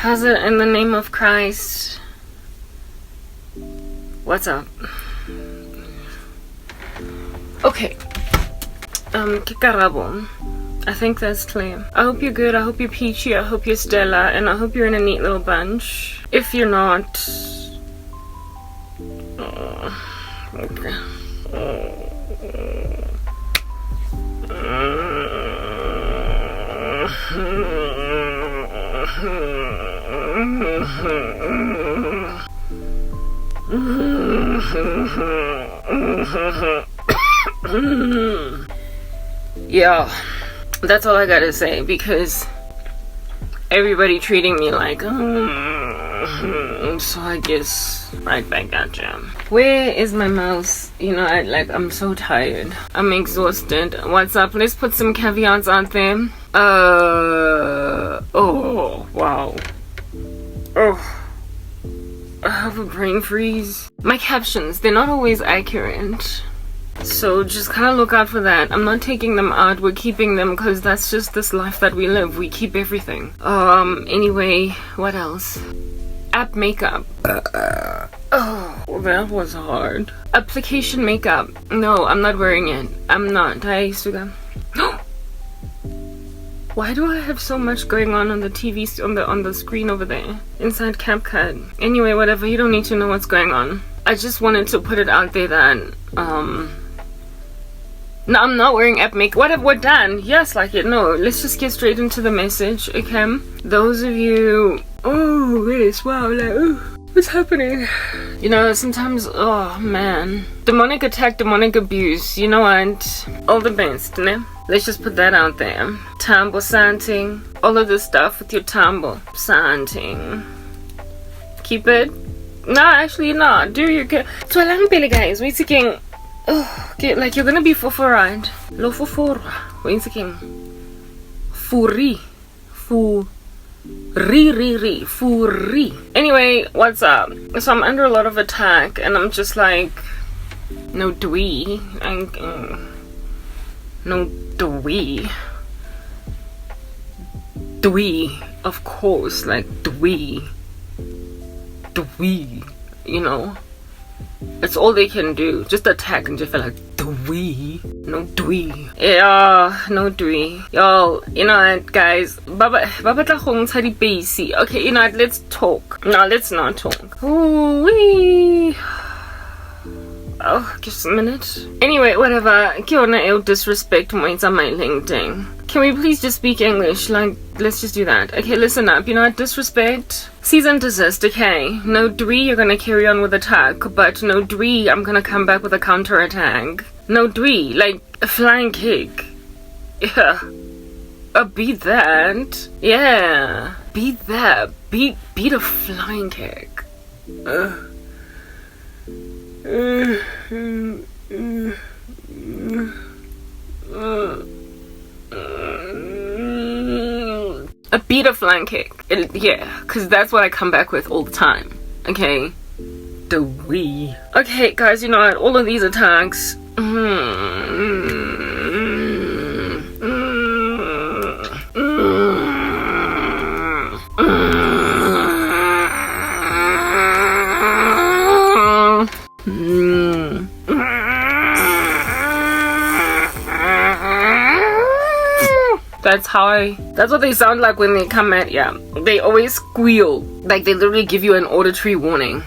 How's it in the name of Christ? What's up? Okay. Karabo. I think that's clear. I hope you're good. I hope you're peachy. I hope you're Stella. And I hope you're in a neat little bunch. If you're not... okay. Yeah, that's all I gotta say, because everybody treating me like so I guess right back at you. Where is my mouse? You know, I'm so tired. I'm exhausted. What's up? Let's put some caveats out there. Oh wow. Oh, I have a brain freeze. My captions, they're not always accurate, so just kind of look out for that. I'm not taking them out, we're keeping them, because that's just this life that we live. We keep everything. Anyway, what else? App makeup. Oh, that was hard. Application makeup. No, I'm not wearing it. I'm not. Why do I have so much going on the TV, on the screen over there? Inside CapCut. Anyway, whatever, you don't need to know what's going on. I just wanted to put it out there that, no, I'm not wearing app makeup. What have we done? Yes, like it. No, let's just get straight into the message, okay? Those of you... oh, yes, wow, like, ooh, what's happening? You know, sometimes, oh, man. Demonic attack, demonic abuse. You know what? All the best, ne? Let's just put that out there. Tambo santing. All of this stuff with your tambo santing. Keep it. No, actually, no. Do your good. So, guys. We're thinking. Oh, okay, like you're gonna be for right? Lo for. We're thinking. Furi. Furi. Anyway, what's up? So, I'm under a lot of attack, and I'm just like. No, dwee. No, dwee, of course, like dwee, you know, it's all they can do, just attack and just feel like dwee, no dwee, yeah, no dwee, y'all, you know what, guys, baba tla go ntsha dipesi. Okay, you know what, let's talk. No, let's not talk. Ooh wee. Oh, just a minute. Anyway, whatever. Disrespect my LinkedIn. Can we please just speak English? Like, let's just do that. Okay, listen up. You know what? Disrespect. Cease and desist, okay? No dwee, you're gonna carry on with attack. But no dwee, I'm gonna come back with a counter attack. No dwee, like a flying kick. Yeah. Beat that. Yeah. Beat that. Beat a flying kick. A beat a flying kick. Yeah, because that's what I come back with all the time. Okay? The we. Okay, guys, you know what? All of these attacks. That's what they sound like when they come at ya. They always squeal. Like they literally give you an auditory warning.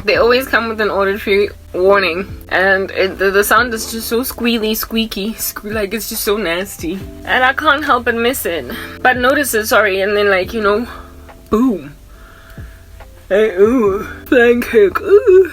They always come with an auditory warning, and the sound is just so squeaky, like it's just so nasty, and I can't help but miss it. But notice it, sorry, and then like, you know, boom. Hey, ooh, pancake, ooh.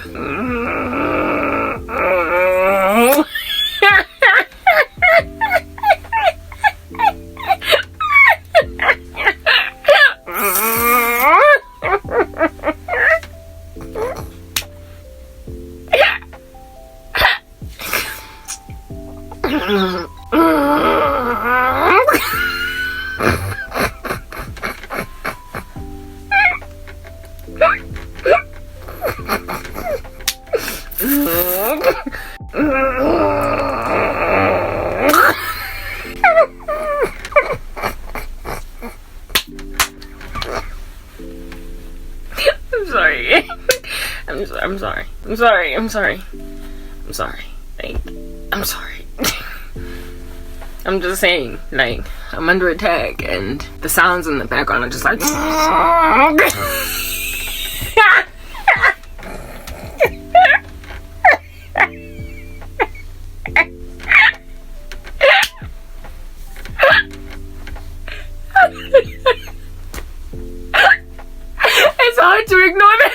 I'm sorry. Like, I'm sorry. I'm just saying, like, I'm under attack and the sounds in the background are just like it's hard to ignore that.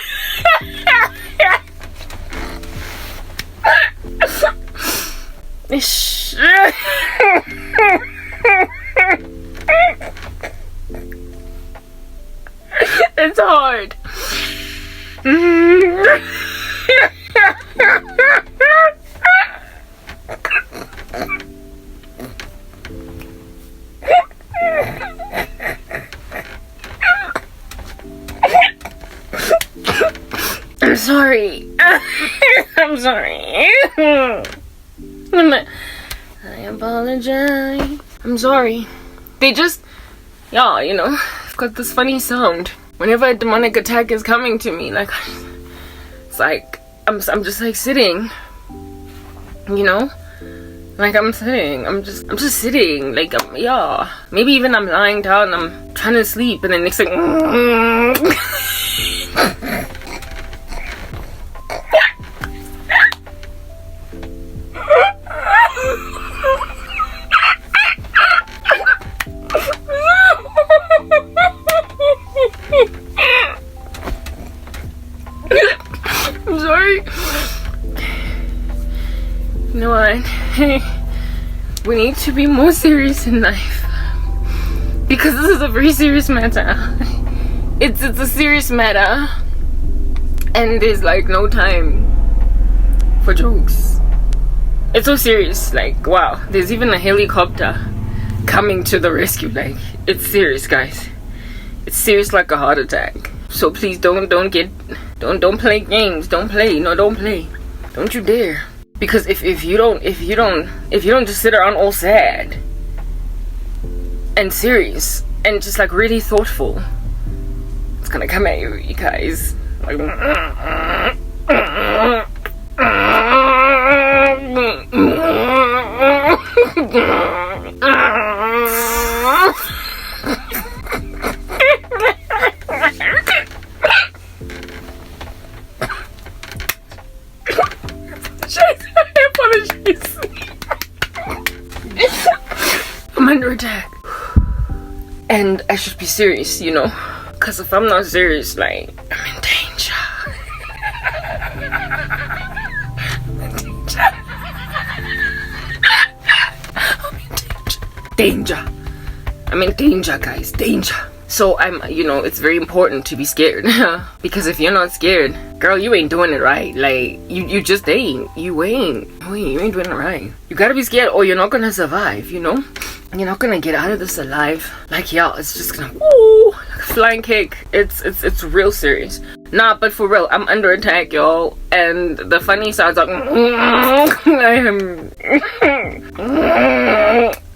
It's hard. I'm sorry. I'm sorry. I apologize. I'm sorry. They just, yeah, you know, I've got this funny sound whenever a demonic attack is coming to me. Like, it's like I'm just like sitting, you know, like I'm just sitting, like yeah. Maybe even I'm lying down, I'm trying to sleep, and then next thing. I'm sorry. You know what? We need to be more serious in life, because this is a very serious matter. It's a serious matter, and there's like no time for jokes. It's so serious. Like, wow, there's even a helicopter coming to the rescue. Like, it's serious, guys. It's serious like a heart attack. So please don't play games. Don't play. No, don't play. Don't you dare. Because if you don't just sit around all sad and serious and just like really thoughtful, it's gonna come at you guys. Like, I'm under attack. And I should be serious, you know? Because if I'm not serious, like, I'm in danger. I'm in danger. I'm in danger. I'm in danger, guys. Danger. So you know, it's very important to be scared. Because if you're not scared, girl, you ain't doing it right. Like, you just ain't. You ain't doing it right. You gotta be scared or you're not gonna survive, you know? You're not gonna get out of this alive. Like, yeah, it's just gonna, woo, like a flying cake. It's real serious. Nah, but for real, I'm under attack, y'all. And the funny sounds like,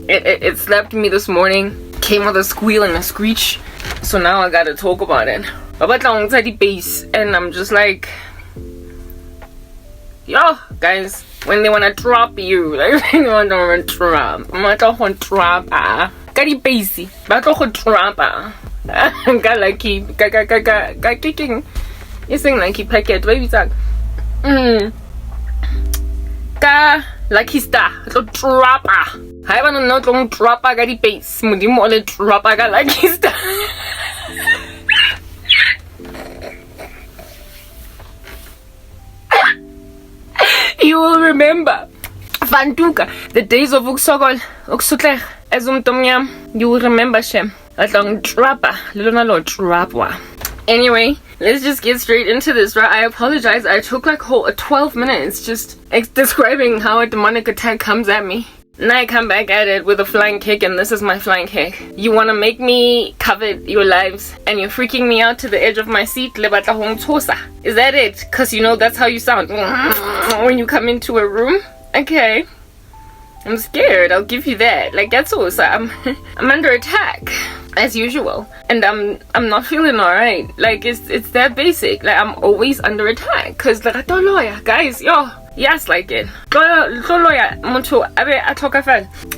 it slapped me this morning. Came with a squeal and a screech. So now I gotta talk about it. But the base, and I'm just like, yo, guys, when they wanna drop you, like, they wanna drop. Got the base, but drop. Got like keep, got kicking. You sing like keep packet, baby, like, ka like he's da, so drop. I wanna know, don't drop. I got the base, more drop. I got like he's da. You will remember. Fantuka, the days of Uksogol, Uksutler, Azumtomyam. You will remember Shem. Along Trappa, Luna Trapwa. Anyway, let's just get straight into this, right? I apologize. I took like 12 minutes just describing how a demonic attack comes at me. And I come back at it with a flying kick, and this is my flying kick. You want to make me cover your lives, and you're freaking me out to the edge of my seat. Is that it? Because you know that's how you sound when you come into a room. Okay. I'm scared, I'll give you that. Like, that's also, I'm under attack, as usual. And I'm not feeling alright. Like, it's that basic. Like, I'm always under attack. Because, like, I don't know, guys, yes, like it.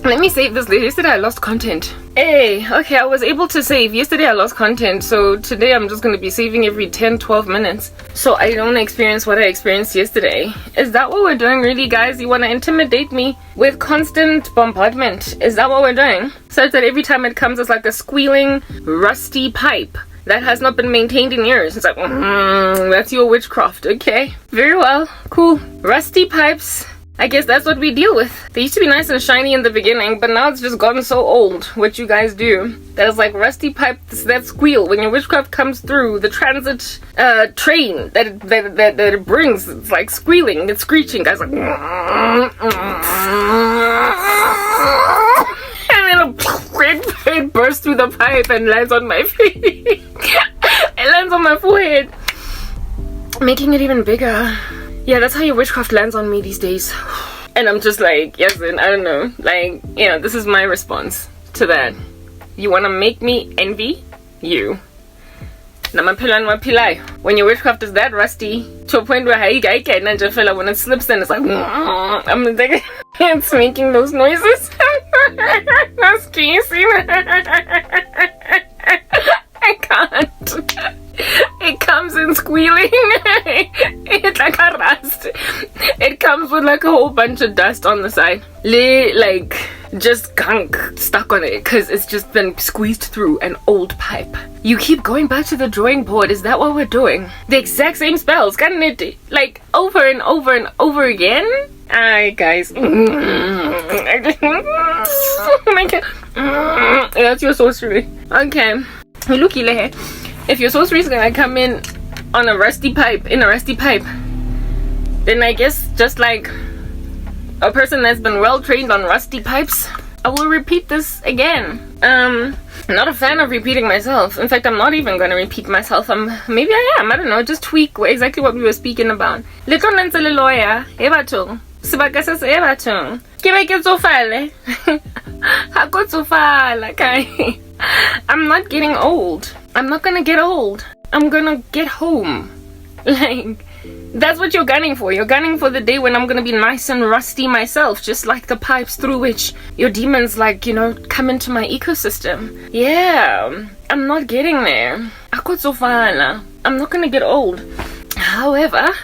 Let me save this. Yesterday I lost content. Hey, okay, I was able to save. Yesterday I lost content, so today I'm just going to be saving every 10-12 minutes. So I don't experience what I experienced yesterday. Is that what we're doing, really, guys? You want to intimidate me with constant bombardment? Is that what we're doing? Such that every time it comes, it's like a squealing, rusty pipe that has not been maintained in years. It's like, that's your witchcraft. Okay, very well, cool. Rusty pipes, I guess that's what we deal with. They used to be nice and shiny in the beginning, but now it's just gotten so old, what you guys do. That is like rusty pipes that squeal when your witchcraft comes through. The transit train that it brings, it's like squealing, it's screeching, guys, like it bursts through the pipe and lands on my feet. It lands on my forehead, making it even bigger. Yeah, that's how your witchcraft lands on me these days. And I'm just like, yes, and I don't know. Like, this is my response to that. You want to make me envy you. When your witchcraft is that rusty to a point where when it slips in, it's like I'm like, it's making those noises. That's cheesy. I can't. It comes in squealing. It's like a rust. It comes with like a whole bunch of dust on the side. Like just gunk stuck on it because it's just been squeezed through an old pipe. You keep going back to the drawing board. Is that what we're doing? The exact same spells, can't it? Like over and over and over again? Alright, guys. Oh my god. That's your sorcery. Okay. Look, if your sorcery is gonna come in on a rusty pipe, then I guess just like a person that's been well trained on rusty pipes, I will repeat this again. I'm not a fan of repeating myself. In fact, I'm not even gonna repeat myself. Maybe I am. I don't know. Just tweak exactly what we were speaking about. I'm not getting old. I'm not gonna get old. I'm gonna get home. Like, that's what you're gunning for. You're gunning for the day when I'm gonna be nice and rusty myself, just like the pipes through which your demons, like, come into my ecosystem. Yeah, I'm not getting there. I'm not gonna get old. However,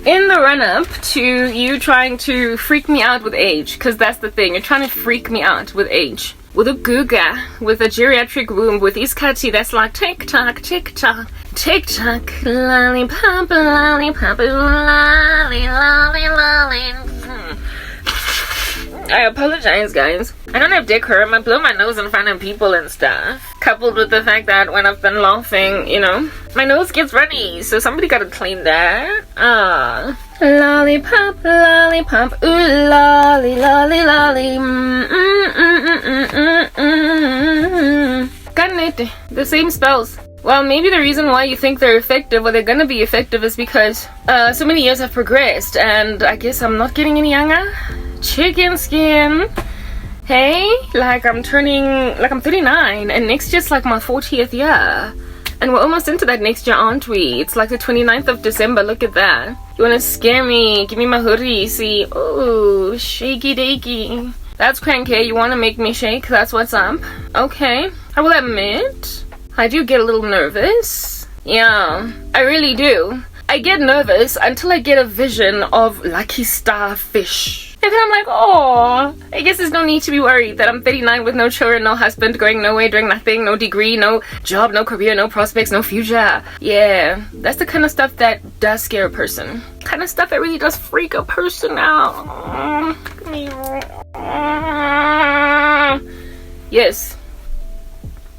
in the run-up to you trying to freak me out with age, because that's the thing, you're trying to freak me out with age. With a guga, with a geriatric womb, with iskati that's like tick-tock, tick-tock, tick-tock, lollipop, lollipop, lolly, lolly, lolly. I apologize, guys. I don't have decorum. I blow my nose in front of people and stuff. Coupled with the fact that when I've been laughing, my nose gets runny. So somebody gotta clean that. Lollipop, lollipop, ooh, lolly, lolly, lolly. The same spells. Well, maybe the reason why you think they're effective, or they're gonna be effective, is because so many years have progressed, and I guess I'm not getting any younger. Chicken skin. Hey, I'm 39, and next year's like my 40th year. And we're almost into that next year, aren't we? It's like the 29th of December, look at that. You wanna scare me? Give me my hoodie, see? Ooh, shaky dakey. That's cranky, you wanna make me shake? That's what's up. Okay, I will admit, I do get a little nervous. Yeah, I really do. I get nervous until I get a vision of lucky starfish. And then I'm like, oh, I guess there's no need to be worried that I'm 39 with no children, no husband, going nowhere, doing nothing, no degree, no job, no career, no prospects, no future. Yeah, that's the kind of stuff that does scare a person. Kind of stuff that really does freak a person out. Yes.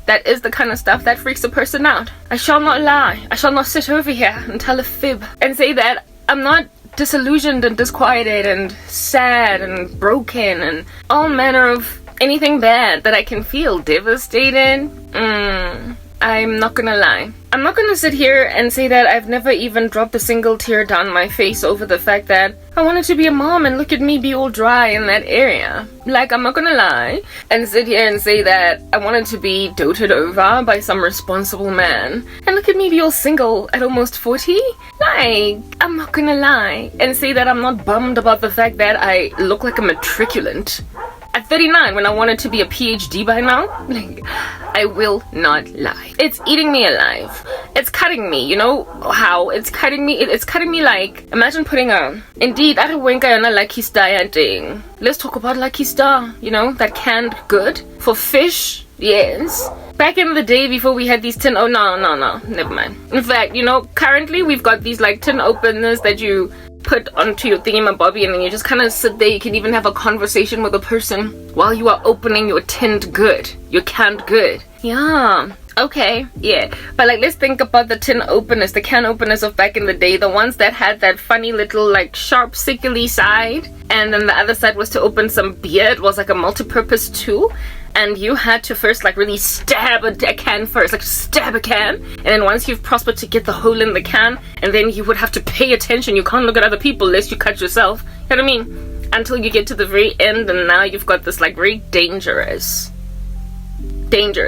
That is the kind of stuff that freaks a person out. I shall not lie. I shall not sit over here and tell a fib and say that I'm not disillusioned and disquieted and sad and broken and all manner of anything bad that I can feel. Devastated. I'm not gonna lie. I'm not gonna sit here and say that I've never even dropped a single tear down my face over the fact that I wanted to be a mom and look at me be all dry in that area. Like, I'm not gonna lie and sit here and say that I wanted to be doted over by some responsible man and look at me be all single at almost 40. Like, I'm not gonna lie and say that I'm not bummed about the fact that I look like a matriculant at 39 when I wanted to be a PhD by now. Like, I will not lie. It's eating me alive. It's cutting me, you know how? It's cutting me. It's cutting me like, imagine putting a, indeed, I don't want a Lucky Star thing. Let's talk about Lucky Star, you know, that canned good for fish. Yes. Back in the day before we had these tin, oh no, never mind. In fact, you know, currently we've got these like tin openers that you put onto your thingamabobby and then you just kind of sit there. You can even have a conversation with a person while you are opening your tinned good, your canned good. Yeah, okay, yeah. But like, let's think about the tin openers, the can openers of back in the day, the ones that had that funny little like sharp sickly side, and then the other side was to open some beer. It was like a multi-purpose tool, and you had to first like really stab a can first, like stab a can, and then once you've prospered to get the hole in the can, and then you would have to pay attention. You can't look at other people lest you cut yourself, you know what I mean, until you get to the very end, and now you've got this like very dangerous,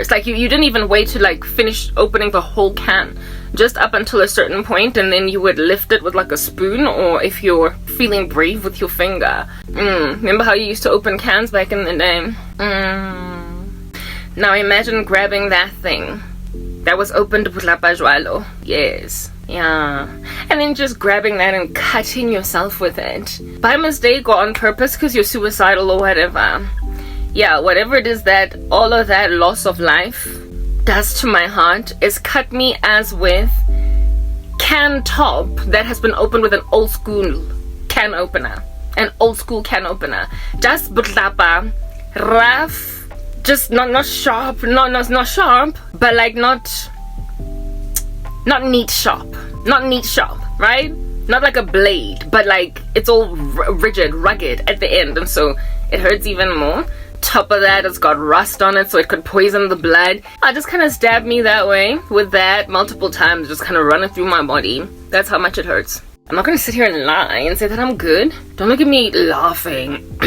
like you didn't even wait to like finish opening the whole can, just up until a certain point, and then you would lift it with like a spoon, or if you're feeling brave, with your finger. Remember how you used to open cans back in the day? Now imagine grabbing that thing that was opened with la pajualo. Yes. Yeah. And then just grabbing that and cutting yourself with it. By mistake or on purpose because you're suicidal or whatever. Yeah, whatever it is that all of that loss of life does to my heart is cut me as with can top that has been opened with an old school can opener. An old school can opener. Just butlapa, rough, just not sharp, not sharp, but like not neat sharp, right? Not like a blade, but like it's all rigid, rugged at the end, and so it hurts even more. Top of that, it's got rust on it, so it could poison the blood. Just kind of stab me that way with that multiple times, just kind of running through my body. That's how much it hurts. I'm not gonna sit here and lie and say that I'm good. Don't look at me laughing,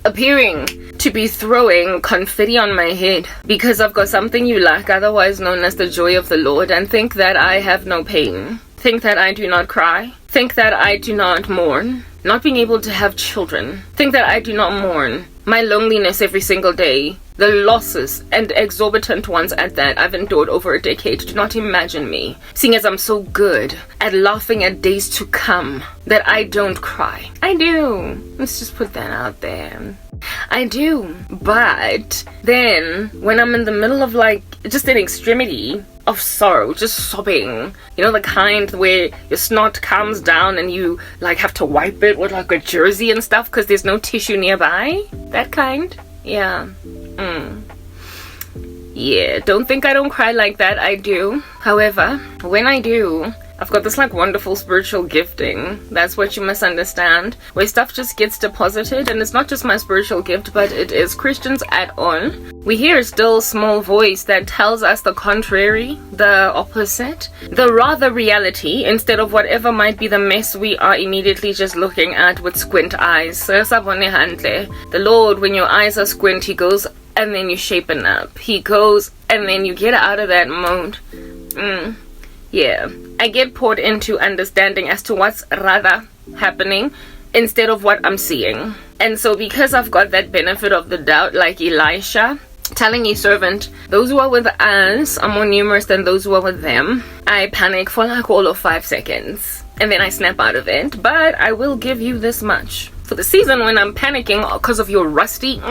appearing to be throwing confetti on my head because I've got something you lack, otherwise known as the joy of the Lord, and think that I have no pain. Think that I do not cry. Think that I do not mourn not being able to have children. Think that I do not mourn my loneliness every single day, the losses, and exorbitant ones at that, I've endured over a decade. Do not imagine me, seeing as I'm so good at laughing at days to come, that I don't cry. I do. Let's just put that out there. I do. But then, when I'm in the middle of like, just an extremity of sorrow, just sobbing, you know, the kind where your snot comes down and you like have to wipe it with like a jersey and stuff because there's no tissue nearby, that kind. Yeah. Yeah, don't think I don't cry like that. I do. However, when I do, I've got this like wonderful spiritual gifting. That's what you must understand, where stuff just gets deposited, and it's not just my spiritual gift, but it is Christians at all. We hear a still small voice that tells us the contrary, the opposite, the rather reality, instead of whatever might be the mess we are immediately just looking at with squint eyes. The Lord, when your eyes are squint, He goes and then you shapen up. He goes and then you get out of that mode. Yeah, I get poured into understanding as to what's rather happening instead of what I'm seeing. And so because I've got that benefit of the doubt, like Elisha telling his servant, those who are with us are more numerous than those who are with them, I panic for like all of 5 seconds. And then I snap out of it. But I will give you this much. For the season when I'm panicking because of your rusty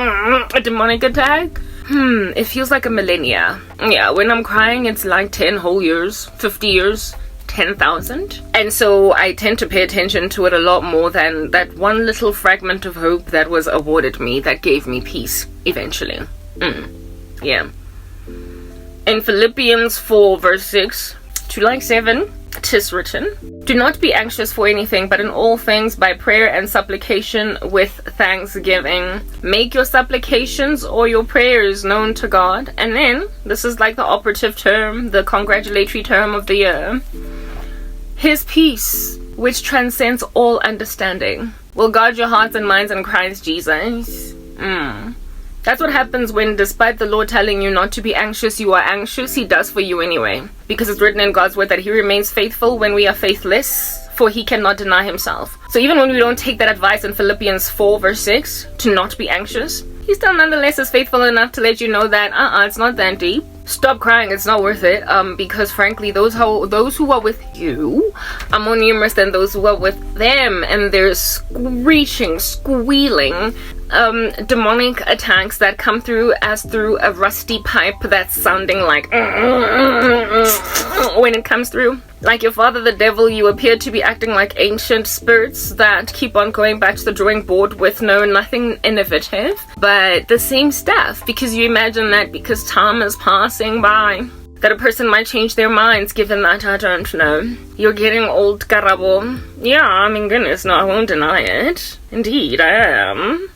demonic attack, it feels like a millennia. Yeah, when I'm crying, it's like 10 whole years, 50 years, 10,000. And so I tend to pay attention to it a lot more than that one little fragment of hope that was awarded me that gave me peace eventually. Yeah. In Philippians 4 verse 6 to like 7, 'tis written, do not be anxious for anything, but in all things by prayer and supplication with thanksgiving make your supplications or your prayers known to God. And then this is like the operative term, the congratulatory term of the year, his peace, which transcends all understanding, will guard your hearts and minds in Christ Jesus. That's what happens when, despite the Lord telling you not to be anxious, you are anxious. He does for you anyway. Because it's written in God's word that he remains faithful when we are faithless, for he cannot deny himself. So even when we don't take that advice in Philippians 4 verse 6 to not be anxious, he still nonetheless is faithful enough to let you know that it's not that deep. Stop crying, it's not worth it. Because frankly, those who are with you are more numerous than those who are with them, and there's screeching, squealing, demonic attacks that come through as through a rusty pipe that's sounding like when it comes through. Like your father the devil, you appear to be acting like ancient spirits that keep on going back to the drawing board with nothing innovative, but the same stuff, because you imagine that because time is passing by, that a person might change their minds, given that I don't know. You're getting old, Karabo. Yeah, I mean, goodness, no, I won't deny it. Indeed, I am.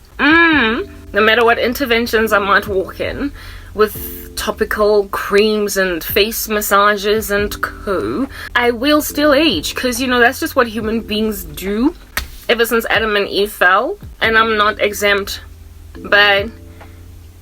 No matter what interventions I might walk in, with topical creams and face massages and co, I will still age, because, that's just what human beings do ever since Adam and Eve fell, and I'm not exempt. But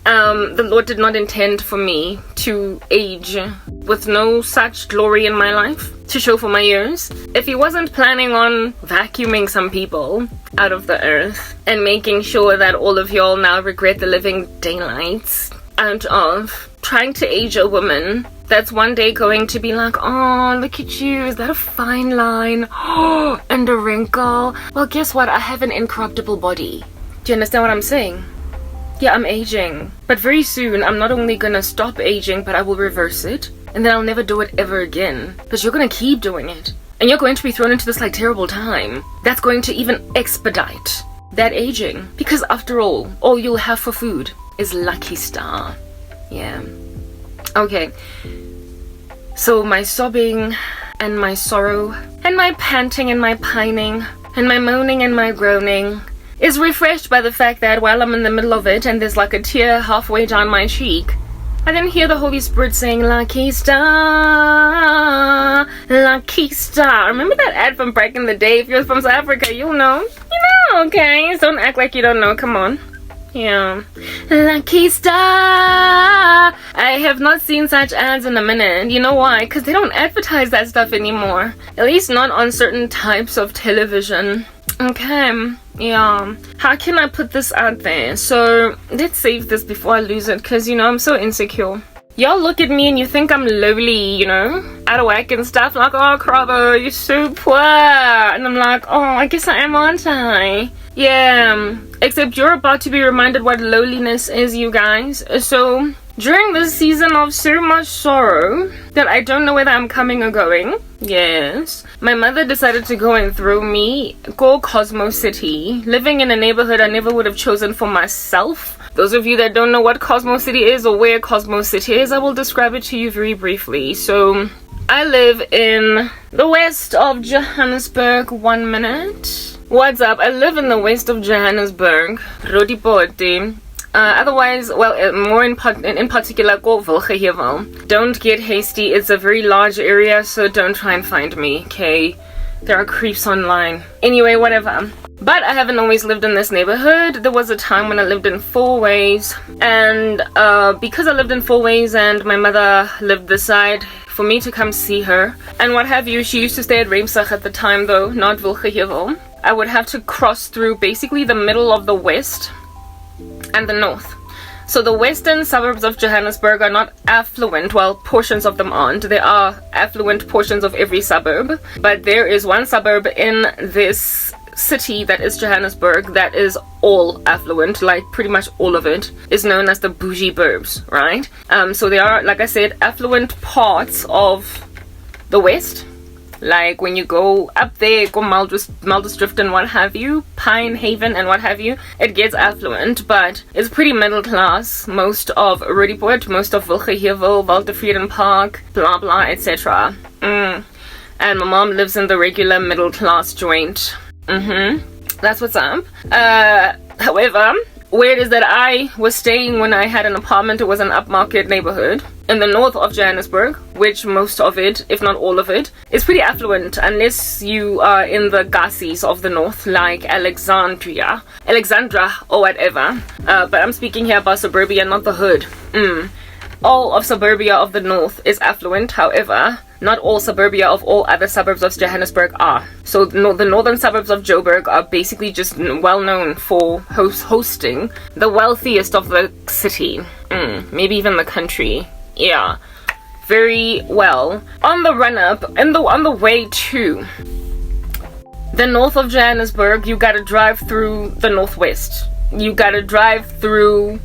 the Lord did not intend for me to age with no such glory in my life to show for my years. If he wasn't planning on vacuuming some people out of the earth and making sure that all of y'all now regret the living daylights out of trying to age a woman that's one day going to be like, oh, look at you, is that a fine line? Oh, and a wrinkle. Well, guess what? I have an incorruptible body. Do you understand what I'm saying? Yeah, I'm aging. But very soon, I'm not only gonna stop aging, but I will reverse it. And then I'll never do it ever again. But you're gonna keep doing it. And you're going to be thrown into this terrible time that's going to even expedite that aging. Because after all you'll have for food is Lucky Star. Yeah. Okay. So my sobbing and my sorrow and my panting and my pining and my moaning and my groaning is refreshed by the fact that while I'm in the middle of it and there's like a tear halfway down my cheek, I then hear the Holy Spirit saying, Lucky Star, Lucky Star. Remember that ad from back in the day? If you're from South Africa, you'll know. You know, okay? Don't act like you don't know. Come on. Yeah. Lucky Star. I have not seen such ads in a minute. You know why? Because they don't advertise that stuff anymore. At least not on certain types of television. Okay. Yeah. How can I put this out there? So let's save this before I lose it, because I'm so insecure. Y'all look at me and you think I'm lowly, out of whack and stuff, like, oh, Karabo, you're so poor. And I'm like, oh, I guess I am, aren't I? Yeah, except you're about to be reminded what lowliness is, you guys. So during this season of so much sorrow that I don't know whether I'm coming or going, yes, my mother decided to go and throw me Cosmo City, living in a neighborhood I never would have chosen for myself. Those of you that don't know what Cosmo City is or where Cosmo City is, I will describe it to you very briefly. So I live in the west of Johannesburg. 1 minute. What's up? I live in the west of Johannesburg. Rodipote. Otherwise, well, more in particular, go Wilgehevel. Don't get hasty. It's a very large area, so don't try and find me, okay? There are creeps online. Anyway, whatever. But I haven't always lived in this neighborhood. There was a time when I lived in Four Ways. And because I lived in Four Ways and my mother lived this side, for me to come see her and what have you, she used to stay at Reemsach at the time though, not Wilgehevel. I would have to cross through basically the middle of the west and the north. So the western suburbs of Johannesburg are not affluent. Well, portions of them aren't. There are affluent portions of every suburb. But there is one suburb in this city that is Johannesburg, that is all affluent, like pretty much all of it, is known as the bougie burbs, right? So there are, like I said, affluent parts of the West. Like when you go up there, go Maldusdrift and what have you, Pine Haven and what have you, it gets affluent, but it's pretty middle class. Most of Roodepoort, most of Wilgehevel, Waltervreden Park, blah blah, etc. And my mom lives in the regular middle class joint. That's what's up. However, where it is that I was staying when I had an apartment, it was an upmarket neighborhood in the north of Johannesburg, which most of it, if not all of it, is pretty affluent, unless you are in the gassies of the north, like Alexandra, or whatever. But I'm speaking here about suburbia, not the hood. All of suburbia of the north is affluent, however, not all suburbia of all other suburbs of Johannesburg are. So the northern suburbs of Joburg are basically just well known for hosting the wealthiest of the city. Maybe even the country. Yeah, very well. On the run up, on the way to the north of Johannesburg, you gotta drive through the northwest. You gotta drive through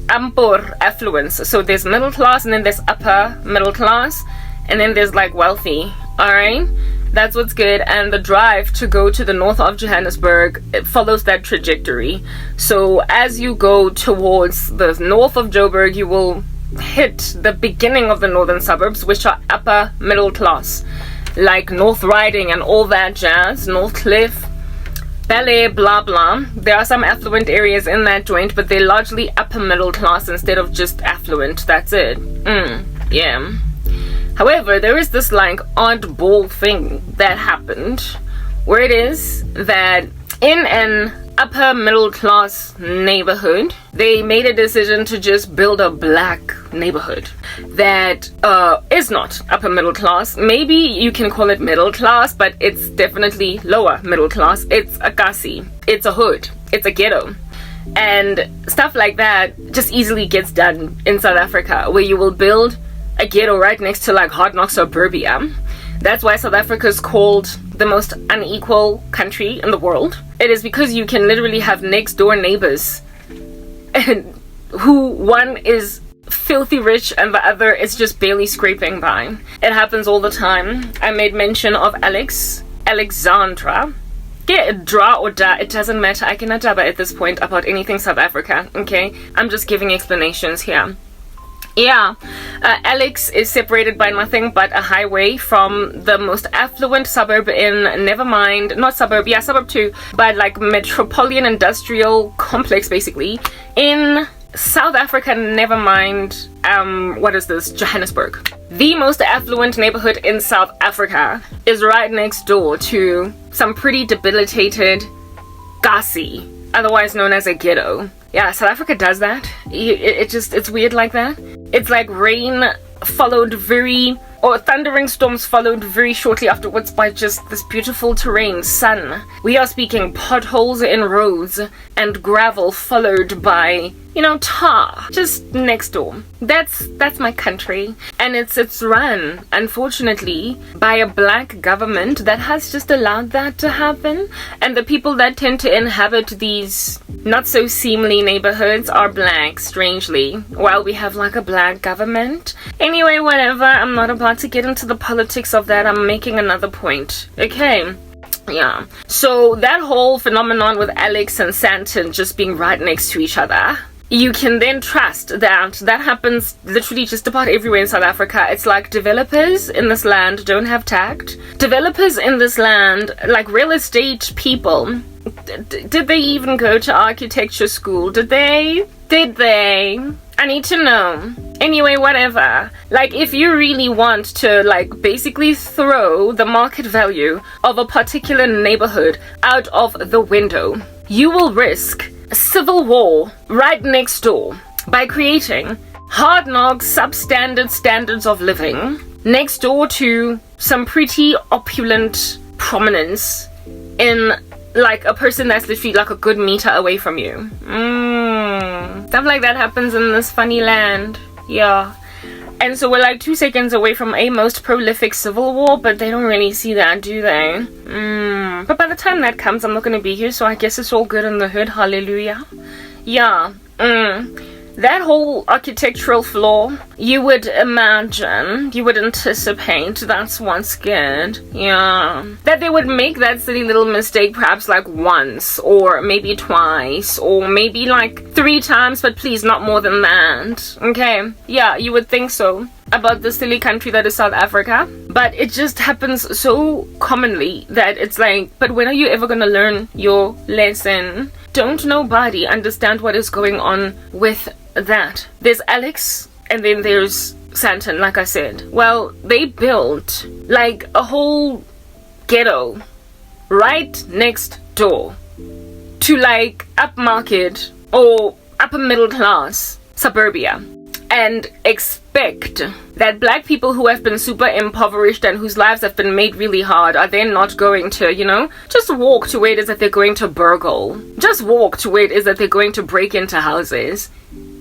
amper affluence. So there's middle class, and then there's upper middle class, and then there's like wealthy. Alright, that's what's good. And the drive to go to the north of Johannesburg, it follows that trajectory. So as you go towards the north of Joburg, you will hit the beginning of the northern suburbs, which are upper middle class, like North Riding and all that jazz, North Cliff, Ballet, blah blah. There are some affluent areas in that joint, but they're largely upper middle class instead of just affluent. That's it. Yeah. However, there is this like oddball thing that happened, where it is that in an upper middle class neighborhood, they made a decision to just build a black neighborhood that is not upper middle class. Maybe you can call it middle class, but it's definitely lower middle class. It's a gassi, it's a hood, it's a ghetto, and stuff like that just easily gets done in South Africa, where you will build a ghetto right next to like Hard Knock suburbia. That's why South Africa is called the most unequal country in the world. It is because you can literally have next door neighbors and who one is filthy rich and the other is just barely scraping by. It happens all the time. I made mention of Alexandra. Get dra or da, it doesn't matter. I cannot dabba at this point about anything South Africa, okay? I'm just giving explanations here. Yeah, Alex is separated by nothing but a highway from the most affluent suburb in, suburb 2, but like metropolitan industrial complex basically in South Africa, never mind, Johannesburg. The most affluent neighborhood in South Africa is right next door to some pretty debilitated gassi, otherwise known as a ghetto. Yeah, South Africa does that. It's weird like that. It's like rain followed thundering storms followed very shortly afterwards by just this beautiful terrain, sun. We are speaking potholes in roads and gravel followed by, tar, just next door. That's my country, and it's run, unfortunately, by a black government that has just allowed that to happen. And the people that tend to inhabit these not so seemly neighborhoods are black, strangely, while we have like a black government. Anyway, whatever, I'm not about to get into the politics of that. I'm making another point, okay? Yeah, so that whole phenomenon with Alex and Sandton just being right next to each other, you can then trust that happens literally just about everywhere in South Africa. It's like developers in this land don't have tact. Developers in this land, like real estate people, did they even go to architecture school? Did they? I need to know. Anyway, whatever. Like, if you really want to, like, basically throw the market value of a particular neighborhood out of the window, you will risk a civil war right next door by creating hard knock substandard standards of living next door to some pretty opulent prominence in like a person that's literally like a good meter away from you. Stuff like that happens in this funny land. Yeah. And so we're like 2 seconds away from a most prolific civil war, but they don't really see that, do they? But by the time that comes, I'm not going to be here, so I guess it's all good in the hood. Hallelujah. Yeah. That whole architectural flaw, you would imagine, you would anticipate, that's what's good. Yeah. That they would make that silly little mistake perhaps like once, or maybe twice, or maybe like 3 times, but please not more than that. Okay? Yeah, you would think so about the silly country that is South Africa. But it just happens so commonly that it's like, but when are you ever gonna learn your lesson? Don't nobody understand what is going on with that. There's Alex, and then there's Santon, like I said. Well, they built like a whole ghetto right next door to like upmarket or upper middle class suburbia, and expect that black people who have been super impoverished and whose lives have been made really hard are then not going to, you know, just walk to where it is that they're going to burgle. Just walk to where it is that they're going to break into houses.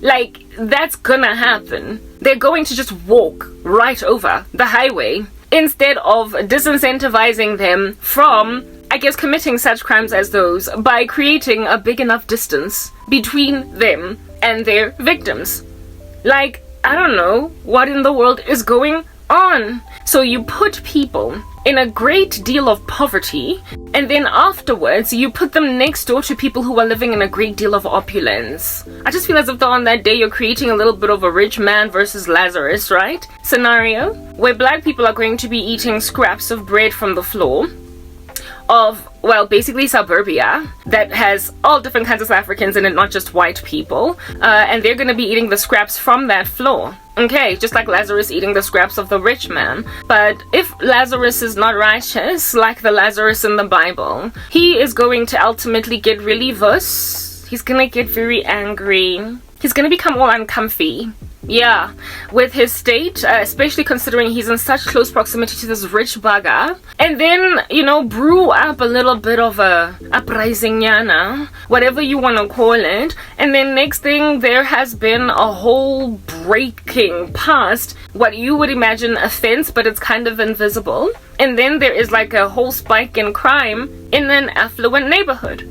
Like, that's gonna happen. They're going to just walk right over the highway instead of disincentivizing them from, I guess, committing such crimes as those by creating a big enough distance between them and their victims. Like, I don't know what in the world is going on. So you put people in a great deal of poverty, and then afterwards you put them next door to people who are living in a great deal of opulence. I just feel as if though on that day you're creating a little bit of a rich man versus Lazarus, right? Scenario where black people are going to be eating scraps of bread from the floor of, well, basically suburbia that has all different kinds of South Africans in it, not just white people, and they're going to be eating the scraps from that floor. Okay, just like Lazarus eating the scraps of the rich man. But if Lazarus is not righteous, like the Lazarus in the Bible, he is going to ultimately get really vus. He's going to get very angry. He's going to become all uncomfy. Yeah, with his state, especially considering he's in such close proximity to this rich bugger. And then, you know, brew up a little bit of a uprising yana, whatever you want to call it. And then next thing, there has been a whole breaking past what you would imagine a fence, but it's kind of invisible. And then there is like a whole spike in crime in an affluent neighborhood.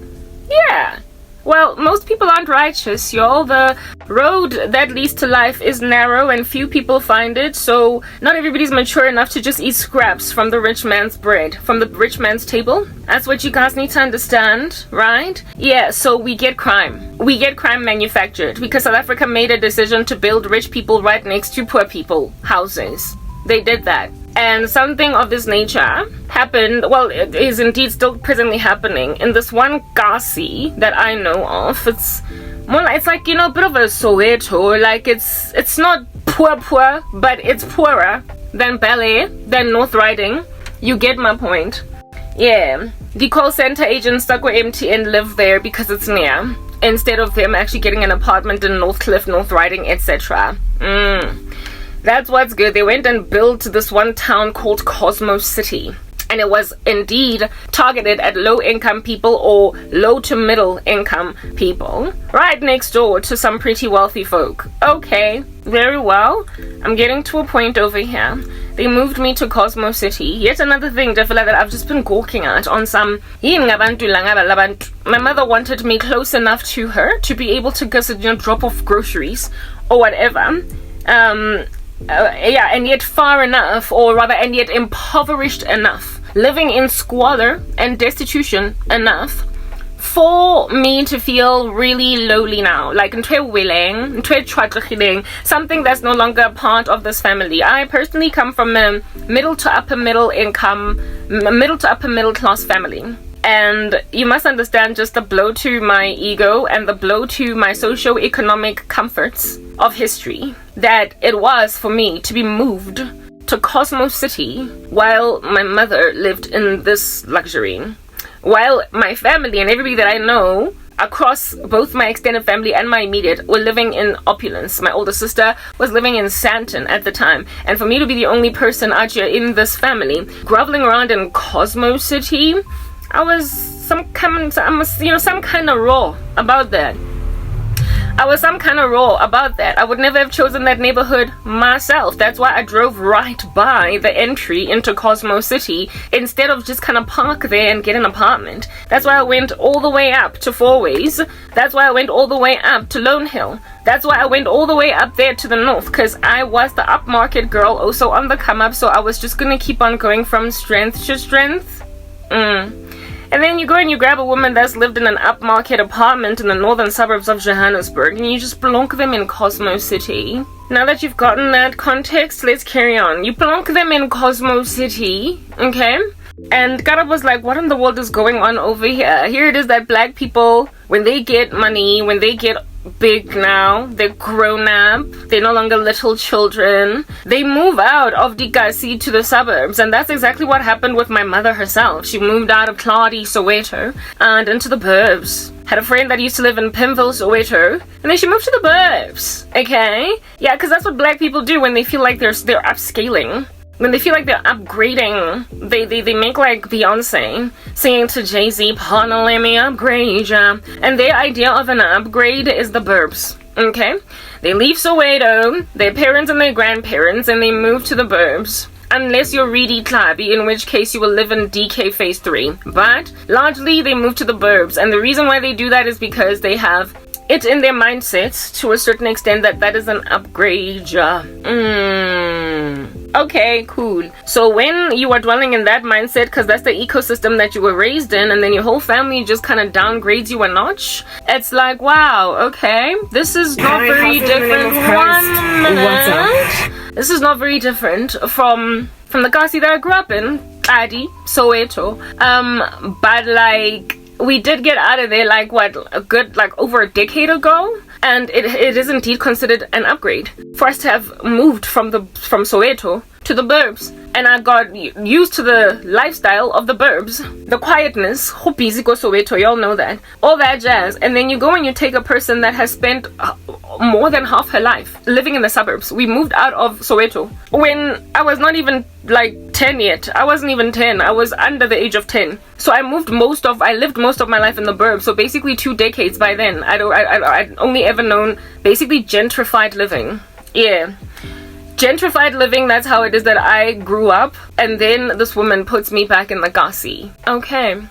Yeah. Well, most people aren't righteous, y'all. The road that leads to life is narrow and few people find it, so not everybody's mature enough to just eat scraps from the rich man's bread, from the rich man's table. That's what you guys need to understand, right? Yeah, so we get crime. We get crime manufactured because South Africa made a decision to build rich people right next to poor people houses. They did that. And something of this nature happened, well, it is indeed still presently happening in this one Kasi that I know of. It's more like, it's like, you know, a bit of a Soweto. Like, it's not poor, but it's poorer than Ballet, than North Riding. You get my point. Yeah. The call center agents stuck with MTN live there because it's near, instead of them actually getting an apartment in Northcliffe, North Riding, etc. That's what's good. They went and built this one town called Cosmo City. And it was indeed targeted at low-income people or low to middle-income people. Right next door to some pretty wealthy folk. Okay, very well. I'm getting to a point over here. They moved me to Cosmo City. Yet another thing, Defila, that I've just been gawking at on some... My mother wanted me close enough to her to be able to just, you know, drop off groceries or whatever. Yeah, and yet far enough, or rather, and yet impoverished enough, living in squalor and destitution enough for me to feel really lowly now, like something that's no longer a part of this family. I personally come from a middle to upper middle class family. And you must understand just the blow to my ego and the blow to my socio-economic comforts of history that it was for me to be moved to Cosmo City while my mother lived in this luxury. While my family and everybody that I know across both my extended family and my immediate were living in opulence. My older sister was living in Santon at the time. And for me to be the only person out here in this family groveling around in Cosmo City, I was some kind of raw about that. I was some kind of raw about that. I would never have chosen that neighborhood myself. That's why I drove right by the entry into Cosmo City instead of just kind of park there and get an apartment. That's why I went all the way up to Four Ways. That's why I went all the way up to Lone Hill. That's why I went all the way up there to the north, because I was the upmarket girl, also on the come up, so I was just gonna keep on going from strength to strength. And then you go and you grab a woman that's lived in an upmarket apartment in the northern suburbs of Johannesburg, and you just plonk them in Cosmo City. Now that you've gotten that context, let's carry on. You plonk them in Cosmo City, okay? And Karabo was like, what in the world is going on over here? Here it is that black people, when they get money, when they get big now, they're grown up, they're no longer little children, they move out of Dikasi to the suburbs. And that's exactly what happened with my mother herself. She moved out of Claudi, Soweto, and into the burbs. Had a friend that used to live in Pimville, Soweto, and then she moved to the burbs. Okay? Yeah, because that's what black people do when they feel like they're upscaling. When they feel like they're upgrading, they make like Beyonce singing to Jay-Z, partner, let me upgrade ya. And their idea of an upgrade is the burbs, okay? They leave Soweto, their parents and their grandparents, and they move to the burbs. Unless you're Reedy Klabi, in which case you will live in DK Phase 3. But largely they move to the burbs, and the reason why they do that is because they have it in their mindset to a certain extent that is an upgrade. Okay, cool. So when you are dwelling in that mindset, because that's the ecosystem that you were raised in, and then your whole family just kind of downgrades you a notch, it's like, wow, okay, this is not very different. 1 minute. This is not very different from the Kasi that I grew up in, Adi, Soweto. But like, we did get out of there like what, a good like over a decade ago, and it is indeed considered an upgrade for us to have moved from Soweto to the burbs. And I got used to the lifestyle of the burbs, the quietness, busy go Soweto, y'all know that, all that jazz. And then you go and you take a person that has spent more than half her life living in the suburbs. We moved out of Soweto when I was not even like 10 yet. I wasn't even 10. I was under the age of 10. So I lived most of my life in the burbs. So basically 2 decades by then. I'd only ever known basically gentrified living. Yeah. Gentrified living, that's how it is that I grew up. And then this woman puts me back in the Kasi. Okay.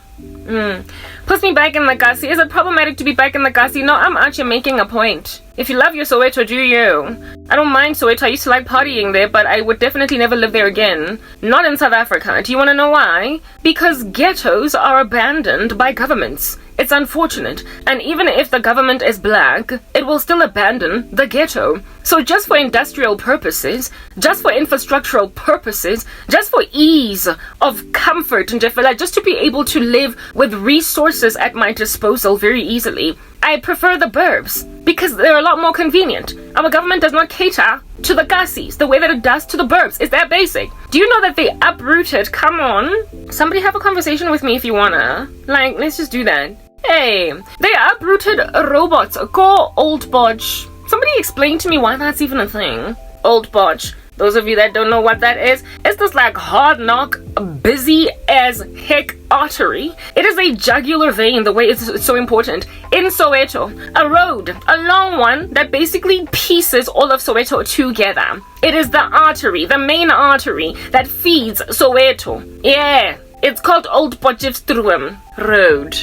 Puts me back in the Kasi. Is it problematic to be back in the Kasi? No, I'm actually making a point. If you love your Soweto, do you? I don't mind Soweto. I used to like partying there, but I would definitely never live there again. Not in South Africa. Do you want to know why? Because ghettos are abandoned by governments. It's unfortunate. And even if the government is black, it will still abandon the ghetto. So just for industrial purposes, just for infrastructural purposes, just for ease of comfort and just to be able to live with resources at my disposal very easily, I prefer the burbs because they're a lot more convenient. Our government does not cater to the Kasis the way that it does to the burbs. It's that basic. Do you know that they uprooted? Come on. Somebody have a conversation with me if you wanna. Like, let's just do that. Hey, they uprooted robots. Go Old Bodge. Somebody explain to me why that's even a thing. Old Bodge. Those of you that don't know what that is, it's this like hard knock, busy as heck artery. It is a jugular vein, the way it's so important. In Soweto, a road, a long one that basically pieces all of Soweto together. It is the artery, the main artery that feeds Soweto. Yeah, it's called Old Potchefstroom Road.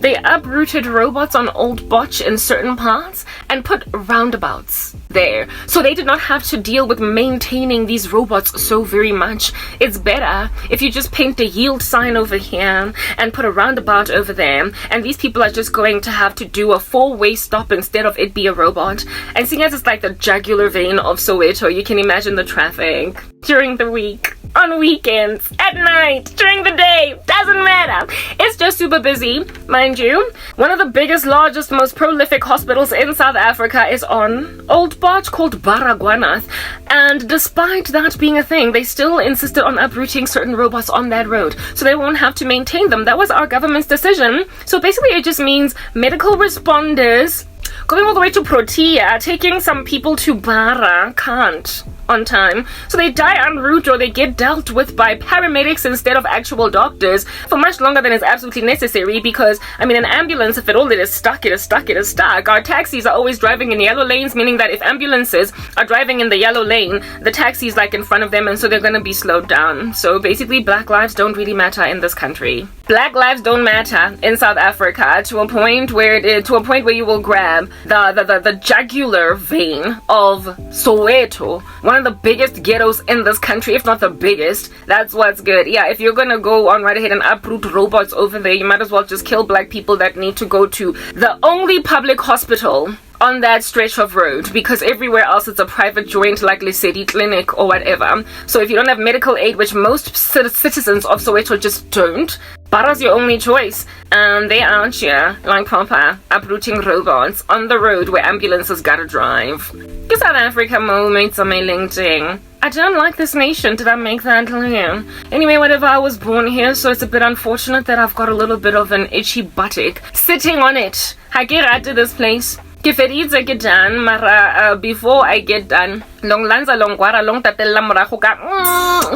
They uprooted robots on Old Botch in certain parts and put roundabouts there. So they did not have to deal with maintaining these robots so very much. It's better if you just paint a yield sign over here and put a roundabout over there, and these people are just going to have to do a 4-way stop instead of it be a robot. And seeing as it's like the jugular vein of Soweto, you can imagine the traffic during the week, on weekends, at night, during the day, doesn't matter. It's just super busy, mind you. One of the biggest, largest, most prolific hospitals in South Africa is on Old Botch, called Baragwanath. And despite that being a thing, they still insisted on uprooting certain robots on that road, so they won't have to maintain them. That was our government's decision. So basically it just means medical responders going all the way to Protea, taking some people to Bara, can't. on time. So they die en route or they get dealt with by paramedics instead of actual doctors for much longer than is absolutely necessary because, I mean, an ambulance, if at all it is stuck, it is stuck, it is stuck. Our taxis are always driving in yellow lanes, meaning that if ambulances are driving in the yellow lane, the taxi's like in front of them and so they're going to be slowed down. So basically, black lives don't really matter in this country. Black lives don't matter in South Africa to a point where you will grab the jugular vein of Soweto, one of the biggest ghettos in this country, if not the biggest. That's what's good. Yeah, if you're gonna go on right ahead and uproot robots over there, you might as well just kill black people that need to go to the only public hospital on that stretch of road, because everywhere else it's a private joint like Lesedi Clinic or whatever. So if you don't have medical aid, which most citizens of Soweto just don't, Bara's your only choice. They out here like proper uprooting robots on the road where ambulances gotta drive. South Africa mo mates on my LinkedIn. I don't like this nation, did I make that clear? Anyway, whatever, I was born here, so it's a bit unfortunate that I've got a little bit of an itchy buttock sitting on it. I get out to this place. If it is, I get done, mara, before I get done,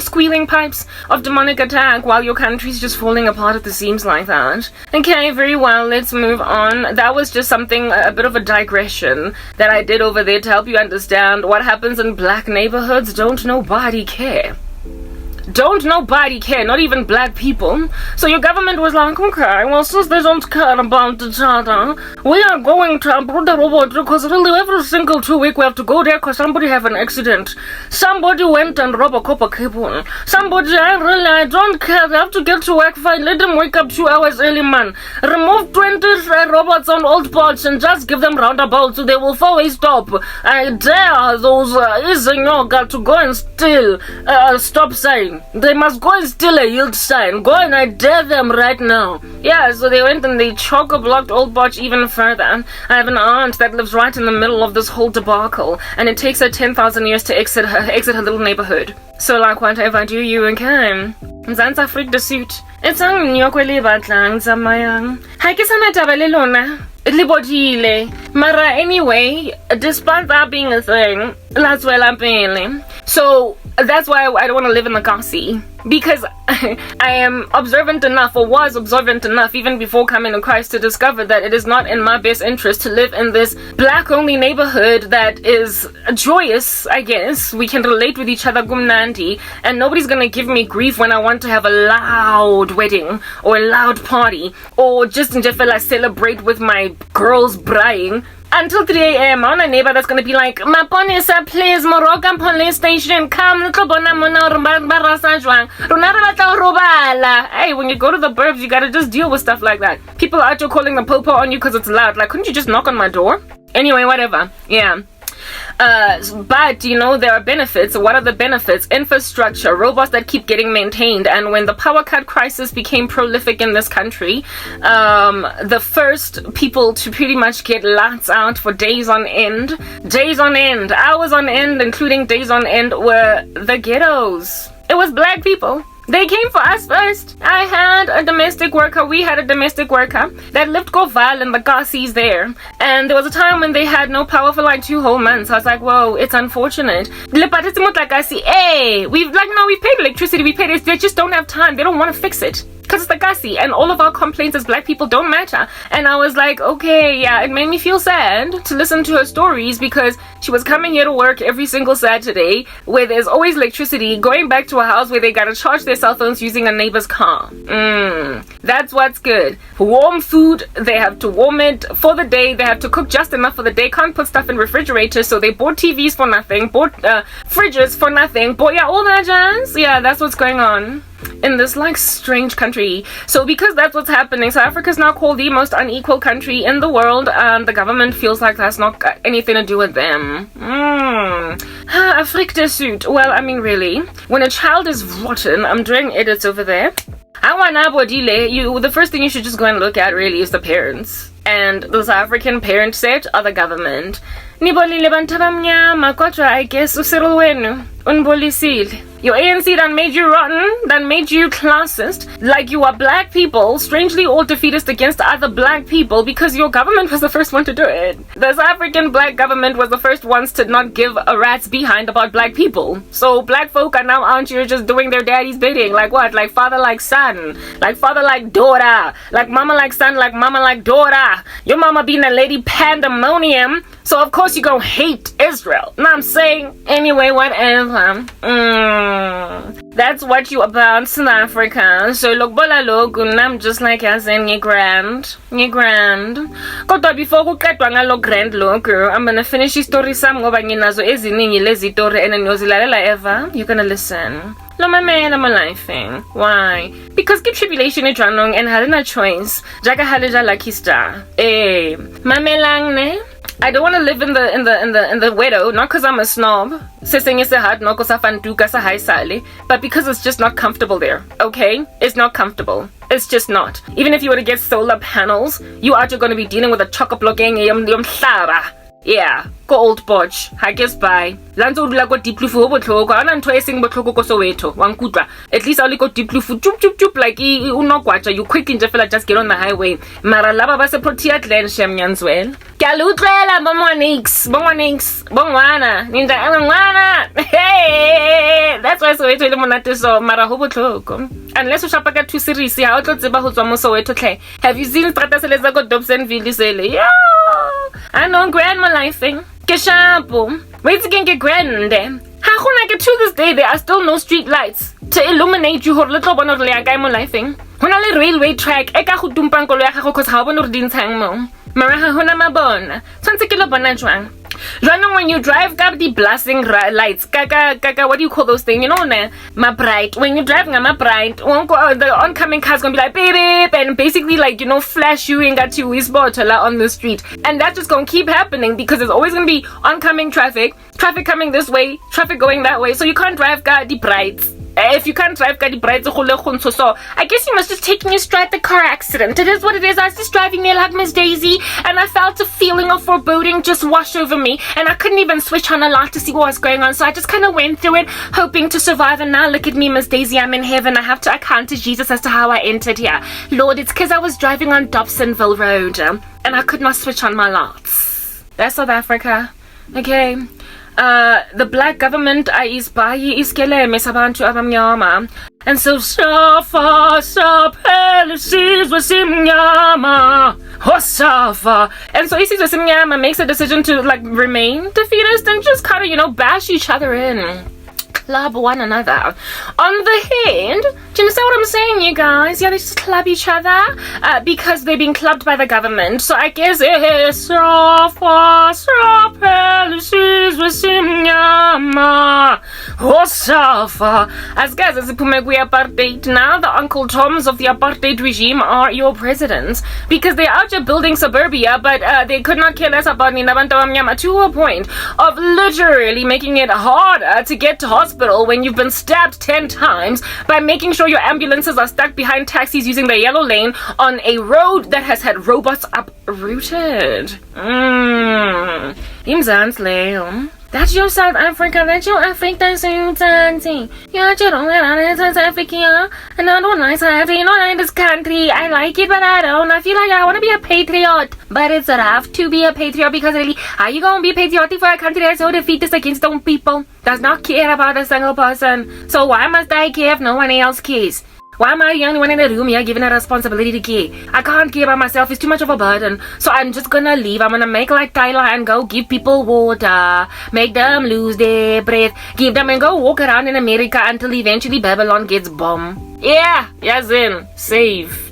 squealing pipes of demonic attack while your country's just falling apart at the seams like that. Okay, very well, let's move on. That was just something, a bit of a digression that I did over there to help you understand what happens in black neighborhoods. Don't nobody care. Don't nobody care, not even black people. So your government was like, okay, well, since they don't care about the charter, we are going to uproot the robot because really every single 2 weeks we have to go there because somebody have an accident. Somebody went and robbed a copper cable. Somebody, I don't care, they have to get to work fine. Let them wake up 2 hours early, man. Remove 20 robots on old parts and just give them roundabouts so they will always stop. I dare those got to go and steal stop sign. They must go and steal a yield sign. Go and I dare them right now. Yeah, so they went and they chock-a-blocked Old Botch even further. I have an aunt that lives right in the middle of this whole debacle, and it takes her 10,000 years to exit her little neighborhood. So like whatever do you okay? Mzansi freak the suit. It's ang nyokwele batlang zamayang. Ha ke sana taba le lona. Libodile. Mara anyway, despite that being a thing, that's where I'm feeling. So that's why I don't want to live in the Kasi, because I am observant enough, or was observant enough even before coming to Christ, to discover that it is not in my best interest to live in this black-only neighborhood that is joyous, I guess. We can relate with each other, gumnandi, and nobody's gonna give me grief when I want to have a loud wedding, or a loud party, or just in Jeffela celebrate with my girls braaiing. Until 3 a.m. on a neighbor that's gonna be like, Maponisa, please, Moroka police station, come, hey, when you go to the burbs, you gotta just deal with stuff like that. People are out here calling the popo on you because it's loud. Like, couldn't you just knock on my door? Anyway, whatever. Yeah. But you know, there are benefits. What are the benefits? Infrastructure, robots that keep getting maintained. And when the power cut crisis became prolific in this country, the first people to pretty much get lights out for days on end, hours on end, including days on end, were the ghettos. It was black people. They came for us first. I had a domestic worker, we had a domestic worker that lived Goval and the Gassi's there. And there was a time when they had no power for like 2 whole months. I was like, whoa, it's unfortunate. Hey, we've paid electricity, we paid it. They just don't have time. They don't want to fix it. Because it's the Gassi, and all of our complaints as black people don't matter. And I was like, okay, yeah, it made me feel sad to listen to her stories, because she was coming here to work every single Saturday where there's always electricity, going back to a house where they gotta charge their cell phones using a neighbor's car. That's what's good. Warm food, they have to warm it for the day, they have to cook just enough for the day, can't put stuff in refrigerators, so they bought TVs for nothing, bought fridges for nothing, but yeah, all that jazz. Yeah, that's what's going on in this like strange country. So because that's what's happening, South Africa is now called the most unequal country in the world, and the government feels like that's not got anything to do with them. Afrique du Sud. Well, I mean, really, when a child is rotten, I'm doing edits over there. The first thing you should just go and look at really is the parents. And the South African parent set are the government. I guess Your ANC done made you rotten, done made you classist, like you are black people, strangely all defeatist against other black people because your government was the first one to do it. The South African black government was the first ones to not give a rat's behind about black people. So black folk are now out here just doing their daddy's bidding. Like what? Like father like son, like father like daughter, like mama like son, like mama like daughter. Your mama being a lady pandemonium, so of course you gonna hate Israel. Know what I'm saying? Anyway, whatever. That's what you about South Africa. So look bola look, I'm just like I said, nye grand. Kodwa before kuqedwa ngalo grand look, I'm gonna finish the story sam ngoba nginazo eziningi lezi story and niyozilalela ever. You're gonna listen. Lo mamela my life thing. Why? Because ke tribulation e jwanong and had no choice. Jaka haleja lucky star. Mamelang ne. I don't want to live in the widow, not because I'm a snob, but because it's just not comfortable there. Okay, it's not comfortable. It's just not. Even if you were to get solar panels, you are just going to be dealing with a chock-a-block yeah, go old botch. I guess bye. Lanzo udula go deep lufu botlhoko. Ana ntho e seng botlhoko ko Soweto. Wa nkutla. At least only go deep lufu chup like unokwacha. You quickly just get on the highway. Mara laba ba se protea clan shem nyanswel. Kalutlela bongwana. Ninja ngwana. Hey, that's why Soweto ile monate so mara ho botlhoko. Unless o shapa ka 2 series ha o tlo tseba ho tswa mo Soweto tle. Have you seen strata se leza go Dobsonville sele? Yeah. I know grandma life thing. Keshapo. Wait again get grand. To this day there are still no street lights to illuminate you little one of the life thing. When I railway track, eka go tumpang kolo ya gago cause ha bona re dintshang mo. Mara ha hona mabona. Tshwantse ke lo bona jwang. When you drive, got the blasting lights. Kaka, what do you call those things? You know, my bright. When you drive, my bright. The oncoming car's gonna be like beep beep, and basically like flash you and got you whisper on the street, and that's just gonna keep happening because there's always gonna be oncoming traffic coming this way, traffic going that way. So you can't drive the brights. If you can't drive so I guess you must just take me straight the car accident. It is what it is. I was just driving there like Miss Daisy and I felt a feeling of foreboding just wash over me and I couldn't even switch on a light to see what was going on, so I just kind of went through it hoping to survive, and now look at me, Miss Daisy, I'm in heaven. I have to account to Jesus as to how I entered here. Lord, it's because I was driving on Dobsonville Road and I could not switch on my lights. That's South Africa. Okay. The black government ayisbayi iskeleme sabantu abamnyama, and so safa policies wasimnyama hosafa, and so isizwe simnyama makes a decision to like remain defeatist and just kind of bash each other in, club one another on the head. Do you understand what I'm saying, you guys? Yeah, they just club each other because they're being clubbed by the government. So I guess as guys, as apartheid now, the Uncle Toms of the apartheid regime are your presidents because they're out here building suburbia, but they could not care less about Ninabantu to a point of literally making it harder to get to hospital when you've been stabbed 10 times by making sure your ambulances are stuck behind taxis using the yellow lane on a road that has had robots uprooted. That's your South Africa, that's your Africa, so dancing. You're South Africa, and I don't like South Africa, not like this country. I like it, but I don't. I feel like I want to be a patriot, but it's rough to be a patriot because really, how you gonna be patriotic for a country that's so defeatist against their own people? Does not care about a single person. So why must I care if no one else cares? Why am I the only one in the room here given a responsibility to care? I can't care by myself, it's too much of a burden. So I'm just gonna leave. I'm gonna make like Tyler and go give people water, make them lose their breath, give them and go walk around in America until eventually Babylon gets bombed. Yeah, yes in, save.